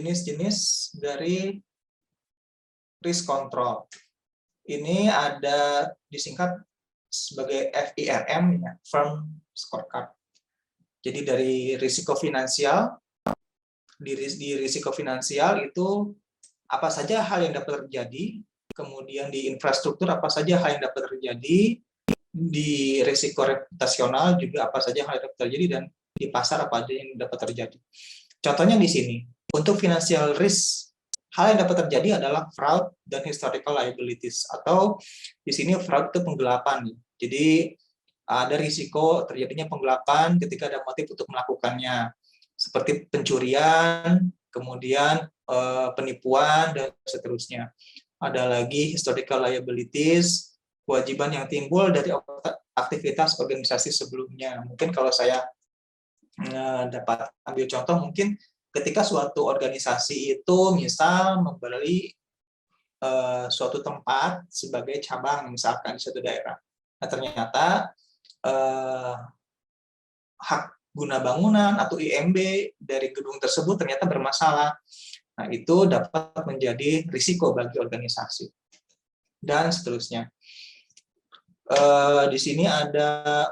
jenis-jenis dari risk control. Ini ada disingkat sebagai FIRM, ya, Firm Scorecard. Jadi dari risiko finansial, di risiko finansial itu apa saja hal yang dapat terjadi, kemudian di infrastruktur apa saja hal yang dapat terjadi, di risiko reputasional juga apa saja hal yang dapat terjadi, dan di pasar apa saja yang dapat terjadi. Contohnya di sini, untuk financial risk, hal yang dapat terjadi adalah fraud dan historical liabilities, atau di sini fraud itu penggelapan. Jadi ada risiko terjadinya penggelapan ketika ada motif untuk melakukannya, seperti pencurian, kemudian penipuan, dan seterusnya. Ada lagi historical liabilities, kewajiban yang timbul dari aktivitas organisasi sebelumnya. Mungkin kalau saya dapat ambil contoh, mungkin ketika suatu organisasi itu misal membeli suatu tempat sebagai cabang misalkan di suatu daerah. Nah, ternyata hak guna bangunan atau IMB dari gedung tersebut ternyata bermasalah. Nah, itu dapat menjadi risiko bagi organisasi. Dan seterusnya. Di sini ada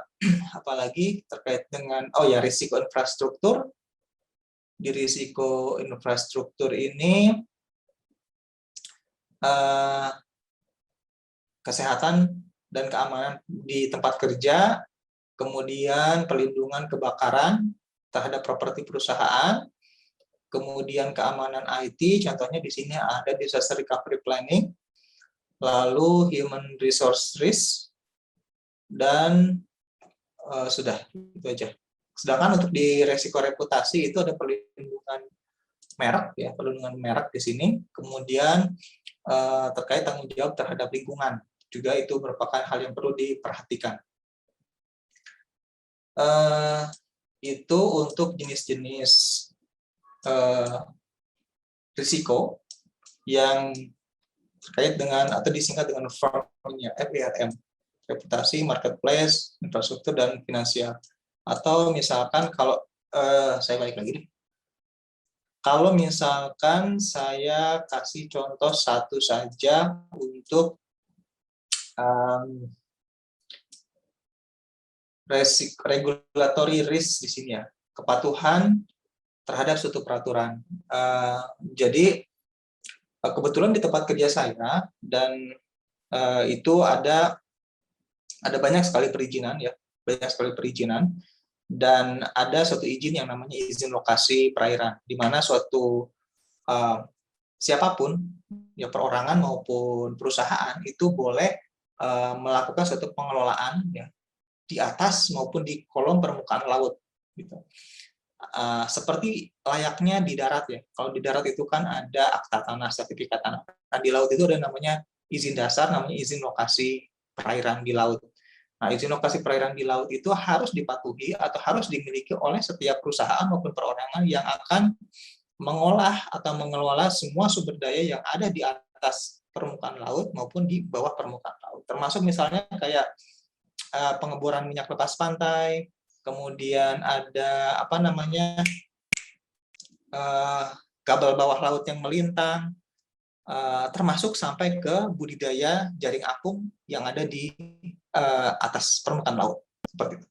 apalagi terkait dengan risiko infrastruktur. Di risiko infrastruktur ini kesehatan dan keamanan di tempat kerja, kemudian perlindungan kebakaran terhadap properti perusahaan, kemudian keamanan IT, contohnya di sini ada disaster recovery planning, lalu human resource risk, dan sudah itu aja. Sedangkan untuk di resiko reputasi itu ada perlindungan merek, ya, perlindungan merek di sini. Kemudian terkait tanggung jawab terhadap lingkungan, juga itu merupakan hal yang perlu diperhatikan. Itu untuk jenis-jenis risiko yang terkait dengan atau disingkat dengan FIRM. Reputasi, marketplace, infrastruktur, dan finansial. Atau misalkan kalau saya balik lagi nih. Kalau misalkan saya kasih contoh satu saja untuk regulatory risk di sini, ya, kepatuhan terhadap suatu peraturan. Jadi kebetulan di tempat kerja saya dan itu ada banyak sekali perizinan, ya, banyak sekali perizinan, dan ada suatu izin yang namanya izin lokasi perairan, di mana suatu siapapun, ya, perorangan maupun perusahaan itu boleh melakukan suatu pengelolaan, ya, di atas maupun di kolom permukaan laut, gitu. Seperti layaknya di darat, ya. Kalau di darat itu kan ada akta tanah, sertifikat tanah. Nah, di laut itu ada namanya izin dasar, namanya izin lokasi perairan di laut. Nah, izin lokasi perairan di laut itu harus dipatuhi atau harus dimiliki oleh setiap perusahaan maupun perorangan yang akan mengolah atau mengelola semua sumber daya yang ada di atas permukaan laut maupun di bawah permukaan laut. Termasuk misalnya kayak pengeboran minyak lepas pantai, kemudian ada kabel bawah laut yang melintang, termasuk sampai ke budidaya jaring apung yang ada di atas permukaan laut, seperti itu.